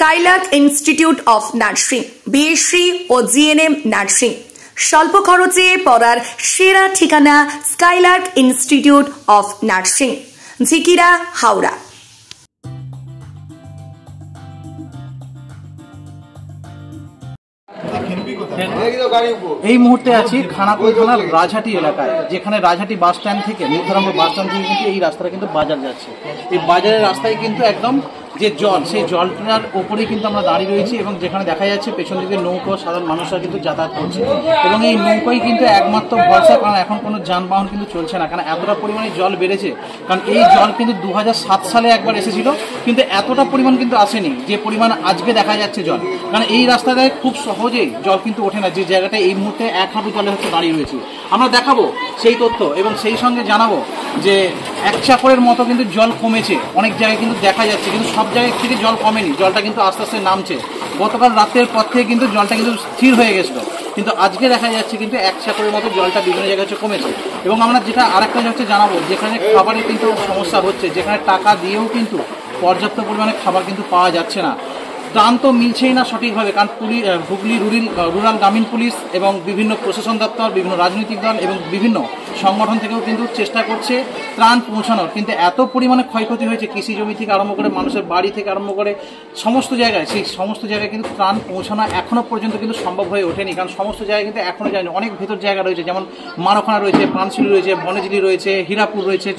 Skylark institute of nursing, BSc ও GNM nursing. স্বল্প খরচে পড়ার সেরা ঠিকানা Skylark institute of nursing, Jhikira, Howrah. এই মুহূর্তে আছি খানাকুল থানার রাজহাটি এলাকায়, যেখানে রাজহাটি বাস স্ট্যান্ড থেকে মুদ্রারাম বাস স্ট্যান্ড থেকে কিন্তু এই রাস্তাটা কিন্তু বাজার যাচ্ছে। এই বাজারের রাস্তায় কিন্তু একদম যে জল, সেই জলটার ওপরেই কিন্তু আমরা দাঁড়িয়ে রয়েছি এবং যেখানে দেখা যাচ্ছে পেছন দিকে নৌকো, সাধারণ মানুষরা কিন্তু যাতায়াত করছে এবং এই নৌকোই কিন্তু একমাত্র ভরসা, কারণ এখন কোনো যানবাহন কিন্তু চলছে না, কারণ এতটা পরিমাণে জল বেড়েছে। কারণ এই জল কিন্তু 2007 সালে একবার এসেছিল, কিন্তু এতটা পরিমাণ কিন্তু আসেনি যে পরিমাণ আজকে দেখা যাচ্ছে জল। কারণ এই রাস্তাটায় খুব সহজেই জল কিন্তু ওঠে না, যে জায়গাটা এই মুহূর্তে 1 হাঁটু জলে হচ্ছে দাঁড়িয়ে রয়েছে। আমরা দেখাবো সেই তথ্য এবং সেই সঙ্গে জানাবো যে 1 চাকরের মতো কিন্তু জল কমেছে, অনেক জায়গায় কিন্তু দেখা যাচ্ছে, কিন্তু সব জায়গায় থেকে জল কমেনি, জলটা কিন্তু আস্তে আস্তে নামছে। গতকাল রাতের পর থেকে কিন্তু জলটা কিন্তু স্থির হয়ে গেছিল, কিন্তু আজকে দেখা যাচ্ছে কিন্তু 1 চাকরের মতো জলটা বিভিন্ন জায়গায় হচ্ছে কমেছে। এবং আমরা যেটা আরেকটা হচ্ছে জানাবো, যেখানে খাবারের কিন্তু সমস্যা হচ্ছে, যেখানে টাকা দিয়েও কিন্তু পর্যাপ্ত পরিমাণে খাবার কিন্তু পাওয়া যাচ্ছে না। ত্রাণ তো মিলছেই না সঠিকভাবে, কারণ হুগলি রুরাল গ্রামীণ পুলিশ এবং বিভিন্ন প্রশাসন দপ্তর, বিভিন্ন রাজনৈতিক দল এবং বিভিন্ন সংগঠন থেকেও কিন্তু চেষ্টা করছে ত্রাণ পৌঁছানোর, কিন্তু এত পরিমাণে ক্ষয়ক্ষতি হয়েছে কৃষি জমি থেকে আরম্ভ করে মানুষের বাড়ি থেকে আরম্ভ করে সমস্ত জায়গায়, সেই সমস্ত জায়গায় কিন্তু ত্রাণ পৌঁছানো এখনও পর্যন্ত কিন্তু সম্ভব হয়ে ওঠেনি। কারণ সমস্ত জায়গায় কিন্তু এখনও যায়নি, অনেক ভেতর জায়গা রয়েছে, যেমন মারখানা রয়েছে, পানশিলি রয়েছে, বনেজলি রয়েছে, হীরাপুর রয়েছে,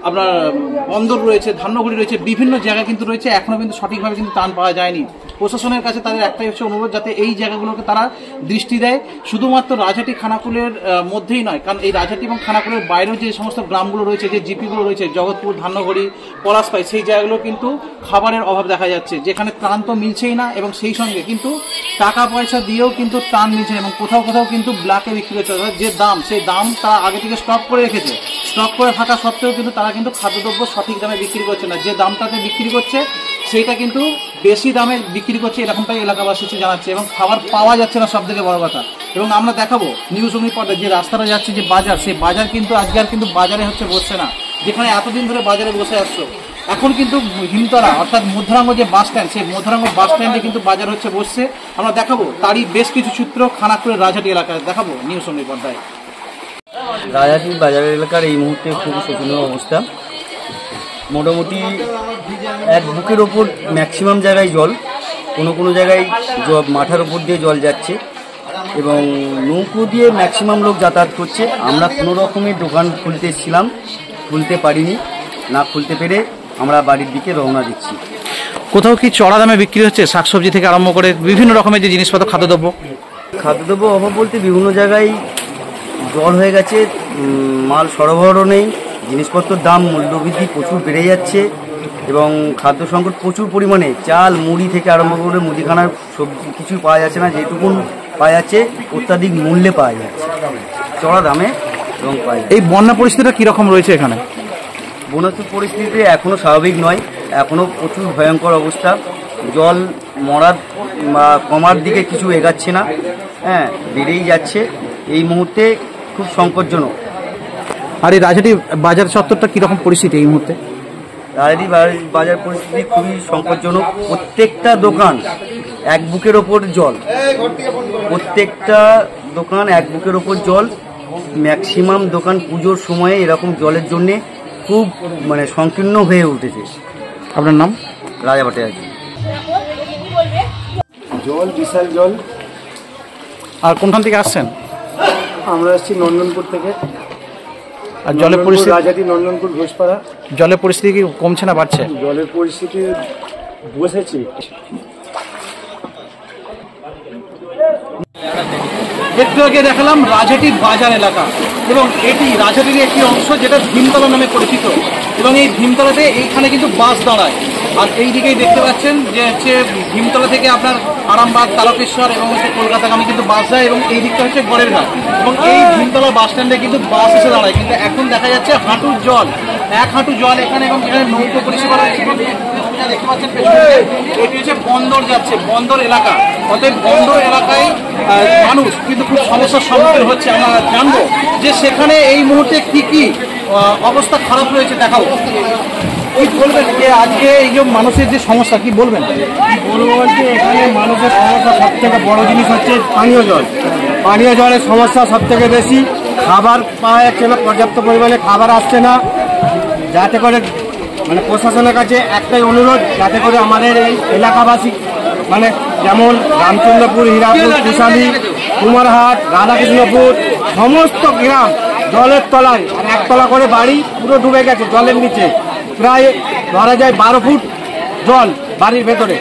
আপনার বন্দর রয়েছে, ধান্যগুড়ি রয়েছে, বিভিন্ন জায়গা কিন্তু রয়েছে, এখনও কিন্তু সঠিকভাবে কিন্তু ত্রাণ পাওয়া যায়নি। প্রশাসনের কাছে তাদের একটাই হচ্ছে অনুরোধ, যাতে এই জায়গাগুলোকে তারা দৃষ্টি দেয়, শুধুমাত্র রাজহাটি খানাকুলের মধ্যেই নয়, কারণ এই রাজহাটি এবং খানাকুলের বাইরেও যে সমস্ত গ্রামগুলো রয়েছে, যে জিপিগুলো রয়েছে, জগৎপুর, ধান্যগুড়ি, পলাশপাই, সেই জায়গাগুলো কিন্তু খাবারের অভাব দেখা যাচ্ছে, যেখানে ত্রাণ তো মিলছেই না এবং সেই সঙ্গে কিন্তু টাকা পয়সা দিয়েও কিন্তু ত্রাণ মিলছে না এবং কোথাও কোথাও কিন্তু ব্ল্যাকে বিক্রি করছে, যে দাম, সেই দাম তারা আগে থেকে স্টক করে রেখেছে, স্টক করে থাকা সত্ত্বেও কিন্তু তারা কিন্তু খাদ্যদ্রব্য সঠিক দামে বিক্রি করছে না, যে দামটাতে বিক্রি করছে সেইটা কিন্তু বেশি দামে বিক্রি করছে, এরকমটাই এলাকাবাসী জানাচ্ছে এবং খাবার পাওয়া যাচ্ছে না, সব থেকে বড় কথা। এবং আমরা দেখাবো নিউজ অগ্নি পর্দায় যে রাস্তাটা যাচ্ছে, যে বাজার, সেই বাজার কিন্তু আজকে আর কিন্তু বাজারে হচ্ছে বসছে না, যেখানে এতদিন ধরে বাজারে বসে আসছো, এখন কিন্তু হিমতলা অর্থাৎ মধ্যরাঙ্গ যে বাস স্ট্যান্ড, সেই মধ্যরাঙ্গ বাস স্ট্যান্ডে কিন্তু বাজার হচ্ছে বসছে। আমরা দেখাবো তারই বেশ কিছু চিত্র খানাকুলের রাজহাটি এলাকায়, দেখাবো নিউজ অগ্নি পর্দায়। রাজহাটি বাজারের এলাকার এই মুহূর্তে খুবই শোচনীয় অবস্থা। মোটামুটি 1 বুকের ওপর ম্যাক্সিমাম জায়গায় জল, কোনো জায়গায় মাথার ওপর দিয়ে জল যাচ্ছে এবং নৌকো দিয়ে ম্যাক্সিমাম লোক যাতায়াত করছে। আমরা কোনো রকমের দোকান খুলতে এসেছিলাম, খুলতে পারিনি, না খুলতে পেরে আমরা বাড়ির দিকে রওনা দিচ্ছি। কোথাও কি চড়া দামে বিক্রি হচ্ছে শাকসবজি থেকে আরম্ভ করে বিভিন্ন রকমের যে জিনিসপত্র, খাদ্যদ্রব্য অভাব বলতে বিভিন্ন জায়গায় জল হয়ে গেছে, মাল সরবরাহ নেই, জিনিসপত্রের দাম মূল্যবৃদ্ধি প্রচুর বেড়ে যাচ্ছে এবং খাদ্য সংকট প্রচুর পরিমাণে, চাল মুড়ি থেকে আরম্ভ করে মুদিখানার সবজি কিছুই পাওয়া যাচ্ছে না, যেটুকুন পাওয়া যাচ্ছে অত্যাধিক মূল্যে পাওয়া যাচ্ছে, চড়া দামে এবং পাওয়া যাচ্ছে। এই বন্যা পরিস্থিতিটা কীরকম রয়েছে এখানে? বন্যা পরিস্থিতি এখনও স্বাভাবিক নয়, এখনও প্রচুর ভয়ঙ্কর অবস্থা, জল মরার বা কমার দিকে কিছু এগাচ্ছে না, বেড়েই যাচ্ছে, এই মুহূর্তে খুব সংকটজনক। আর এই রাজহাটি বাজার চত্বরটা কীরকম পরিস্থিতি এই মুহূর্তে? রাজহাটি বাজার পরিস্থিতি খুবই সংকটজনক, প্রত্যেকটা দোকান 1 বুকের ওপর জল, প্রত্যেকটা দোকান 1 বুকের ওপর জল, ম্যাক্সিমাম দোকান পুজোর সময়ে এরকম জলের জন্যে খুব সংকীর্ণ হয়ে উঠেছে। আপনার নাম? রাজা ভট্টাচার্য। জল, বিশাল জল। আর কোনখান থেকে আসছেন? আমরা আসছি নন্দনপুর থেকে। আর জলের পরিস্থিতি? রাজহাটি, নন্দনপুর, ঘোষপাড়া। জলের পরিস্থিতি কি কমছে না বাড়ছে? জলের পরিস্থিতি বসেছি। একটু আগে দেখালাম রাজহাটি বাজার এলাকা এবং এটি রাজহাটির একটি অংশ, যেটা ভীমতলা নামে পরিচিত এবং এই ভীমতলাতে এইখানে কিন্তু বাস দাঁড়ায়। আর এই দিকেই দেখতে পাচ্ছেন যে হচ্ছে ভীমতলা থেকে আপনার আরামবাগ, তারকেশ্বর এবং হচ্ছে কলকাতাগামী কিন্তু বাস যায় এবং এই দিকটা হচ্ছে গড়ের ঘাট এবং এই ভীমতলা বাস স্ট্যান্ডে কিন্তু বাস এসে দাঁড়ায়, কিন্তু এখন দেখা যাচ্ছে হাঁটুর জল, 1 হাঁটু জল এখানে এবং এখানে নৌকো পরিষেবা রয়েছে। দেখতে পাচ্ছেন এটি হচ্ছে বন্দর যাচ্ছে, বন্দর এলাকা, অতএব বন্দর এলাকায় মানুষ কিন্তু খুব সমস্যার সম্মুখীন হচ্ছে। আমরা জানবো যে সেখানে এই মুহূর্তে কি অবস্থা খারাপ রয়েছে, দেখাবো। কি বলবেন যে আজকে এই যে মানুষের যে সমস্যা কি বলবেন? বলবো বলতে এখানে মানুষের সমস্যা সব থেকে বড় জিনিস হচ্ছে পানীয় জল। পানীয় জলের সমস্যা সব থেকে বেশি। খাবার পাওয়া যাচ্ছে না, পর্যাপ্ত পরিমাণে খাবার আসছে না। যাতে করে মানে প্রশাসনের কাছে একটাই অনুরোধ, যাতে করে আমাদের এই এলাকাবাসী মানে যেমন রামচন্দ্রপুর, হীরাপুর, কুশালী, কুমারহাট, রাধাকৃষ্ণপুর সমস্ত গ্রাম জলের তলায়, আর একতলা করে বাড়ি পুরো ডুবে গেছে জলের নিচে। প্রায় ধরা যায় 12 ফুট জল বাড়ির ভেতরে।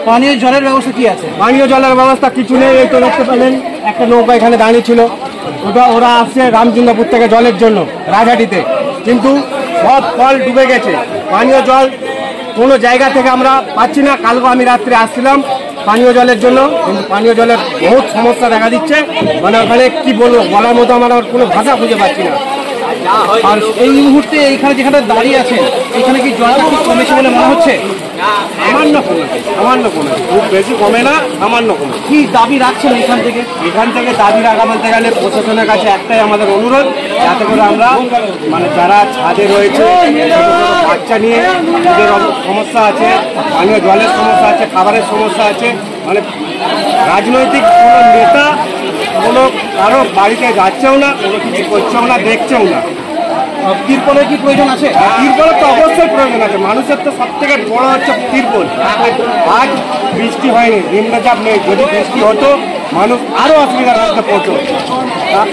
পানীয় জলের ব্যবস্থা কি আছে? পানীয় জলের ব্যবস্থা কিছু নেই। এই তো দেখতে পেলেন একটা নৌকা এখানে দাঁড়িয়ে ছিল, ওরা আসছে রামচন্দ্রপুর থেকে জলের জন্য রাজহাটিতে, কিন্তু সব কল ডুবে গেছে। পানীয় জল কোনো জায়গা থেকে আমরা পাচ্ছি না। কালকে আমি রাত্রে আসছিলাম পানীয় জলের জন্য, কিন্তু পানীয় জলের বহুত সমস্যা দেখা দিচ্ছে। মানে ওখানে কি বলবো, বলার মতো আমার কোনো ভাষা খুঁজে পাচ্ছি না। আর এই মুহূর্তে এইখানে যেখানে দাঁড়িয়ে আছেন এখানে কি জলটা খুব কমেছে বলে মনে হচ্ছে? সামান্য কমে, খুব বেশি কমে না, সামান্য কমে। কি দাবি রাখছেন এখান থেকে? এখান থেকে দাবি রাখা বলতে গেলে প্রশাসনের কাছে একটাই আমাদের অনুরোধ, যাতে করে আমরা মানে যারা ছাদে রয়েছে বাচ্চা নিয়ে নিজের সমস্যা আছে, পানীয় জলের সমস্যা আছে, খাবারের সমস্যা আছে, মানে রাজনৈতিক কোনো নেতা কোনো কারো বাড়িতে যাচ্ছেও না, কোনো কিছু করছেও না, দেখছেও না। তিরপলের কি প্রয়োজন আছে? তিরপলের তো অবশ্যই প্রয়োজন আছে। মানুষের তো সব থেকে বড় হচ্ছে তিরপল। আজ বৃষ্টি হয়নি, নিম্নচাপ নেই, যদি বৃষ্টি হতো মানুষ আরো অসুবিধার মধ্যে পড়তো।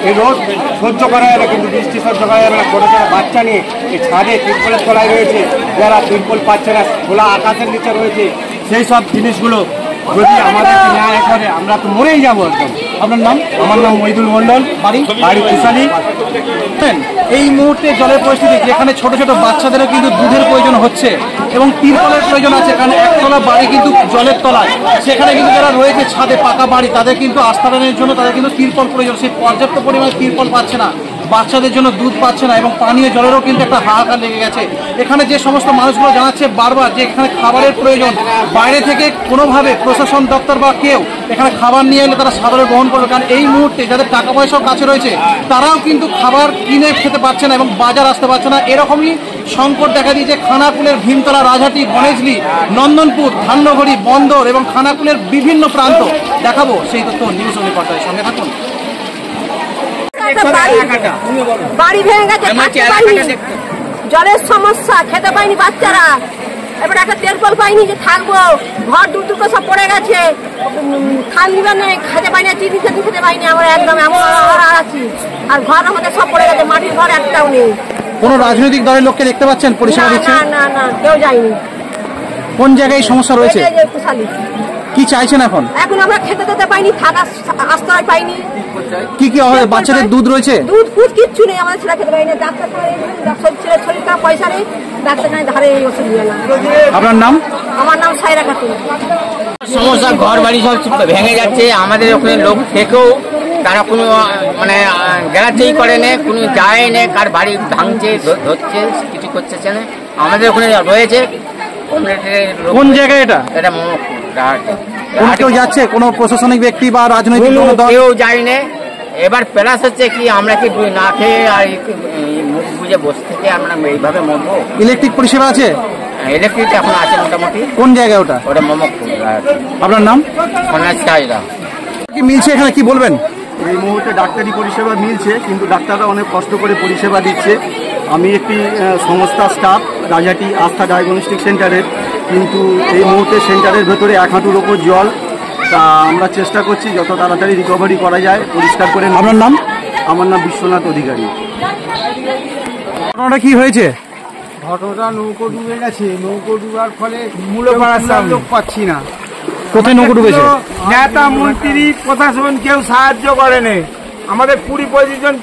এই রোদ সহ্য করা যাবে, কিন্তু বৃষ্টি সহ্য করা যাবে না। ছোটো ছোটো বাচ্চা নিয়ে এই ছাদে তিরপলের তলায় রয়েছে, যারা তিরপল পাচ্ছে না, খোলা আকাশের নিচে রয়েছে, সেই সব জিনিসগুলো যদি আমাদের ন্যায় করে আমরা তো মরেই যাবো একদম। আপনার নাম? আমার নাম মহিদুল মন্ডল, বাড়ি কুশালী। এই মুহূর্তে জলের পরিস্থিতি যেখানে ছোট ছোট বাচ্চাদেরও কিন্তু দুধের প্রয়োজন হচ্ছে এবং তিরপলের প্রয়োজন আছে, কারণ একতলা বাড়ি কিন্তু জলের তলায়। সেখানে কিন্তু যারা রয়েছে ছাদে পাকা বাড়ি, তাদের কিন্তু আস্থানের জন্য তাদের কিন্তু তিরপল প্রয়োজন। সেই পর্যাপ্ত পরিমাণে তিরপল পাচ্ছে না, বাচ্চাদের জন্য দুধ পাচ্ছে না এবং পানীয় জলেরও কিন্তু একটা হাহাকার লেগে গেছে। এখানে যে সমস্ত মানুষগুলো জানাচ্ছে বারবার যে এখানে খাবারের প্রয়োজন, বাইরে থেকে কোনোভাবে প্রশাসন দপ্তর বা কেউ এখানে খাবার নিয়ে এলে তারা সাদরে গ্রহণ করবে, কারণ এই মুহূর্তে যাদের টাকা পয়সাও কাছে রয়েছে তারাও কিন্তু খাবার কিনে খেতে পারছে না এবং বাজার আসতে পারছে না। এরকমই সংকট দেখা দিয়েছে খানাকুলের ভীমতলা, রাজহাটি, গণেশলী, নন্দনপুর, ধান্যঘড়ি, বন্দর এবং খানাকুলের বিভিন্ন প্রান্ত। দেখাবো সেই তথ্য নিউজ অনলি পর্দায়, সঙ্গে থাকুন। বাড়ি ভেঙে গেছে, জলের সমস্যা, খেতে পাইনি বাচ্চারা, এবার একটা তেরপল পাইনি যে থাকবো, ঘর দুটো সব পড়ে গেছে, খান দিবার নেই, খেতে পাইনি, চিনি খেতে পাইনি, আমরা একদম এমন আছি। আর ঘর আমাদের সব পড়ে গেছে, মাটির ঘর একটাও নেই। কোনো রাজনৈতিক দলের লোককে দেখতে পাচ্ছেন পরিষেবা দিচ্ছে? না, কেউ যায়নি। কোন জায়গায় এই সমস্যা রয়েছে? কি চাইছেন এখন? এখন আমরা খেতে পাইনি, থাকার আশ্রয় পাইনি। কি কি হবে? বাচ্চাদের দুধ রয়েছে? দুধ কিচ্ছু নেই, আমাদের ছেলে খেতে পারি না। ডাক্তার ছেলের শরীর খারাপ, পয়সা নেই, ডাক্তার নাই, ধারে ওষুধ নিয়ে না। আপনার নাম? আমার নাম সাইরা খাতুন। সমস্যা, ঘর বাড়ি সব ভেঙে যাচ্ছে। আমাদের ওখানে লোক থেকেও তারা কোনো মানে গ্যারান্টি করে না, কোনো যায় না, কার বাড়ি ভাঙছে, ধরছে, কিছু করছে না। আমাদের ওখানে রয়েছে। কোন জায়গায় এটা? এটা কেউ যাচ্ছে? কোনো প্রশাসনিক ব্যক্তি বা রাজনৈতিক কেউ যায় না। এবার প্লাস হচ্ছে কি, আমরা কি না খেয়ে আর মুখ বুঝে বসে থেকে আমরা এইভাবে মরবো? ইলেকট্রিক পরিষেবা আছে? ইলেকট্রিক এখন আছে মোটামুটি। কোন জায়গায় ওটা? ওটা মমকপুর। আপনার নাম? সন্ন্যাসীরা কি মিলছে এখানে, কি বলবেন? এই মুহূর্তে ডাক্তারি পরিষেবা মিলছে, কিন্তু ডাক্তাররা অনেক কষ্ট করে পরিষেবা দিচ্ছে। আমি একটি সংস্থা স্টাফ রাজহাটি আস্থা ডায়াগনস্টিক সেন্টারের, কিন্তু এই মুহূর্তে সেন্টারের ভেতরে 1 হাঁটুর ওপর জল। তা আমরা চেষ্টা করছি যত তাড়াতাড়ি রিকভারি করা যায় পরিষ্কার করে। আপনার নাম? আমার নাম বিশ্বনাথ অধিকারী। ঘটনাটা কি হয়েছে? ঘটনাটা নৌকো ডুবে গেছে। নৌকো ডুবার ফলে মূল লোক পাচ্ছি না। কোথায় নৌকো ডুবেছে? নেতা মন্ত্রী প্রশাসন কেউ সাহায্য করেনি। আমাদের 20-25 জন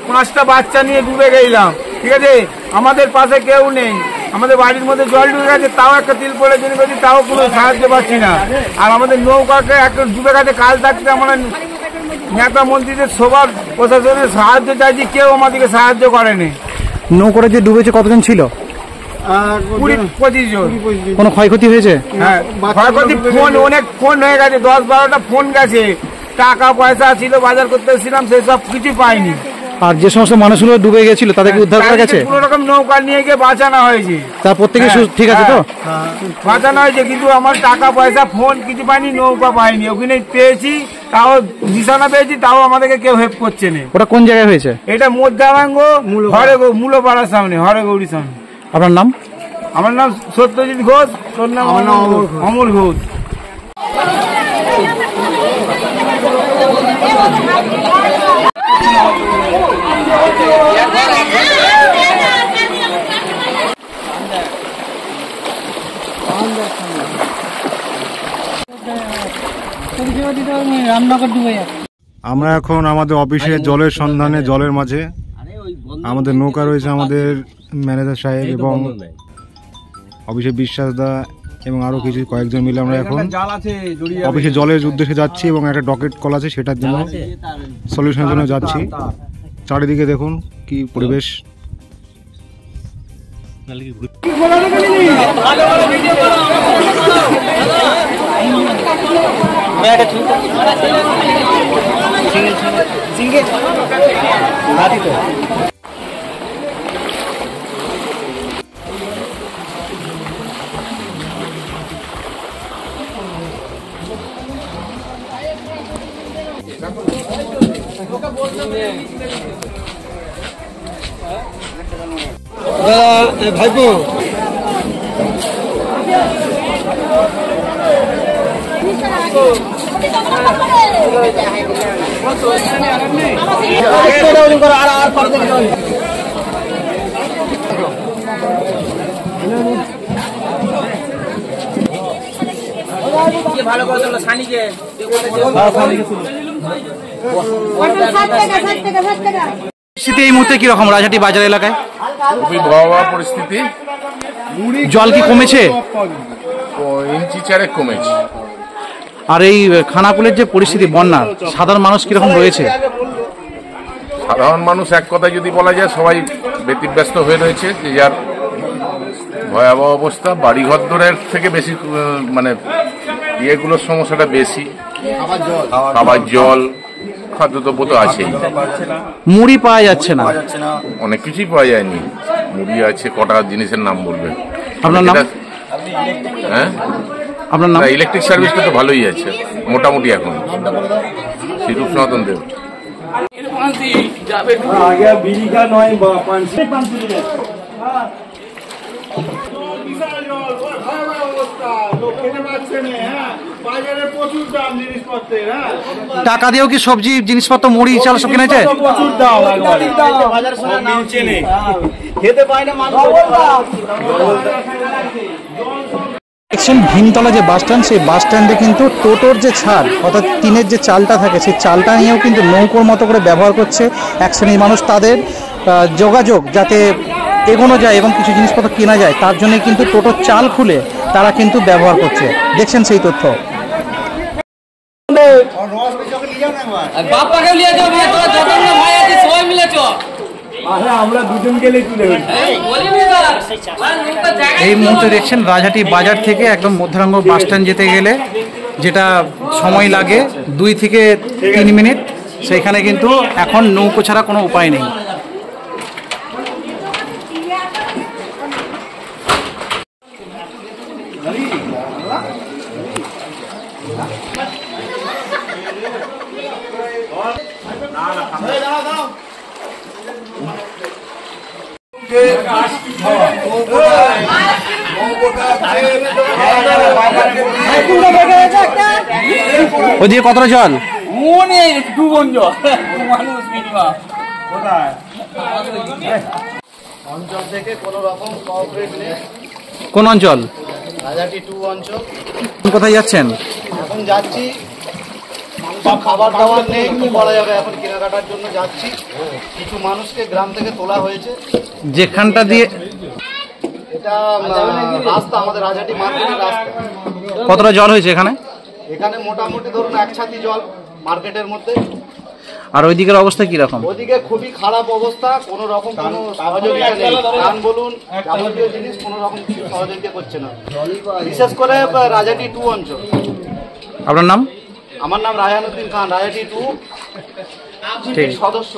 5টা বাচ্চা নিয়ে ডুবে গেলাম, ঠিক আছে। আমাদের পাশে কেউ নেই, আমাদের বাড়ির মধ্যে জল ডুবে গেছে, তাও একটা তিরপলের জন্য করছি, তাও কোনো সাহায্য পাচ্ছি না। আর আমাদের নৌকাকে একটা ডুবে গেছে, কাল থাকতে আমরা নেতা মন্ত্রীদের সবার প্রশাসনের সাহায্য চাইছি, কেউ আমাদেরকে সাহায্য করেনি। নৌকোটা যে ডুবেছে কতজন ছিল? 20-25 জন। কোনো ক্ষয়ক্ষতি হয়েছে? হ্যাঁ, ক্ষয়ক্ষতি ফোন, অনেক ফোন হয়ে গেছে, 10-12টা ফোন গেছে। টাকা পয়সা ছিল, বাজার করতে এসেছিলাম, সেসব কিছু পাইনি। আর যে সমস্ত মানুষগুলো ডুবে গেছিল তাদেরকে উদ্ধার করা গেছে? কোনো রকম নৌকা নিয়ে গিয়ে বাঁচানো হয়েছে। তার প্রত্যেকে ঠিক আছে তো? বাঁচানো হয়েছে, কিন্তু আমার টাকা পয়সা ফোন কিছু পাইনি, নৌকা পাইনি। ওখানে পেয়েছি, তাও নিশানা পেয়েছি, তাও আমাদেরকে কেউ হেল্প করছে না। ওটা কোন জায়গায় হয়েছে? এটা মধ্যাঙ্গ মূলপাড়ার সামনে, হরেগৌরীর সামনে। আপনার নাম? আমার নাম সত্যজিৎ ঘোষ। তোর নাম? অমল ঘোষ। আমরা এখন আমাদের অফিসে জলের সন্ধানে, জলের মাঝে আমাদের নৌকা রয়েছে, আমাদের ম্যানেজার সাহেব এবং অফিসে বিশ্বাস দা এবং আরো কিছু কয়েকজন মিলে আমরা এখন অফিসে জলের উদ্দেশ্যে যাচ্ছি এবং একটা ডকেট কল আছে সেটার জন্য সলিউশনের জন্য যাচ্ছি। চারিদিকে দেখুন কি পরিবেশ। ভাইপো ভালো করে তোলো সানিকে। পরিস্থিতি এই মুহূর্তে কিরকম রাজহাটি বাজার এলাকায়? খুবই ভয়াবহ পরিস্থিতি। জল কি কমেছে? ইঞ্চি চারেক কমেছে। আর এই খানাকুলের যে পরিস্থিতি বন্যা, সাধারণ মানুষ কিরকম রয়েছে? সাধারণ মানুষ এক কথায় যদি বলা যায় সবাই ব্যতিব্যস্ত হয়ে রয়েছে, যে যার ভয়াবহ অবস্থা। বাড়িঘর দরের থেকে বেশি মানে ইয়েগুলোর সমস্যাটা বেশি। খাবার জল, খাদ্যদ্রব্য তো আছেই। মুড়ি পাওয়া যাচ্ছে না, অনেক কিছুই পাওয়া যায়নি। মুড়ি আছে, কটা জিনিসের নাম বলবে? আপনার নাম? হ্যাঁ, আপনার নাম? ইলেকট্রিক সার্ভিসটা তো ভালোই আছে মোটামুটি এখন। শ্রীরূপ সনাতন দেব। টাকা দিয়েও কি সবজি জিনিসপত্র মুড়ি চাল সব কিনেছে? দেখছেন ভীমতলা যে বাস স্ট্যান্ড, সেই বাস স্ট্যান্ডে কিন্তু টোটোর যে ছাদ অর্থাৎ টিনের যে চালটা থাকে, সেই চালটা নিয়েও কিন্তু নৌকোর মতো করে ব্যবহার করছে এক শ্রেণীর মানুষ। তাদের যোগাযোগ যাতে এগোনো যায় এবং কিছু জিনিসপত্র কেনা যায়, তার জন্যই কিন্তু টোটোর চাল খুলে তারা কিন্তু ব্যবহার করছে। দেখছেন সেই তথ্য। এই মুহূর্তে দেখছেন রাজহাটি বাজার থেকে একদম মধ্যাঙ্গ বাস স্ট্যান্ড যেতে গেলে যেটা সময় লাগে 2 থেকে 3 মিনিট, সেইখানে কিন্তু এখন নৌকো ছাড়া কোনো উপায় নেই। ওদিকে কতটা জল? অঞ্চল থেকে কোনো রকম কোঅপারেট নেই। কোন অঞ্চল? রাজহাটি 2 অঞ্চল। কোথায় যাচ্ছেন? এখন যাচ্ছি, খাবার দাবার নেই, কি করা যাবে এখন কেনাকাটার জন্য যাচ্ছি। কিছু মানুষকে গ্রাম থেকে তোলা হয়েছে। যেখানটা দিয়ে এটা রাস্তা, আমাদের রাজহাটি মার্কেটের রাস্তা। কতটা জল হয়েছে এখানে? এখানে মোটামুটি ধরুন 1 ছাতি জল মার্কেটের মধ্যে। আর ওই দিকের অবস্থা কিরকম? ওদিকে খুবই খারাপ অবস্থা, কোনো রকম কোনো সহযোগিতা নেই। ধান বলুন, যাবতীয় জিনিস কোনো রকম সহযোগিতা করছে না, বিশেষ করে রাজহাটি 2 অঞ্চল। আপনার নাম? আমার নাম রায়হানুদ্দিন খান, রাজহাটি 2। ঠিক সদস্য।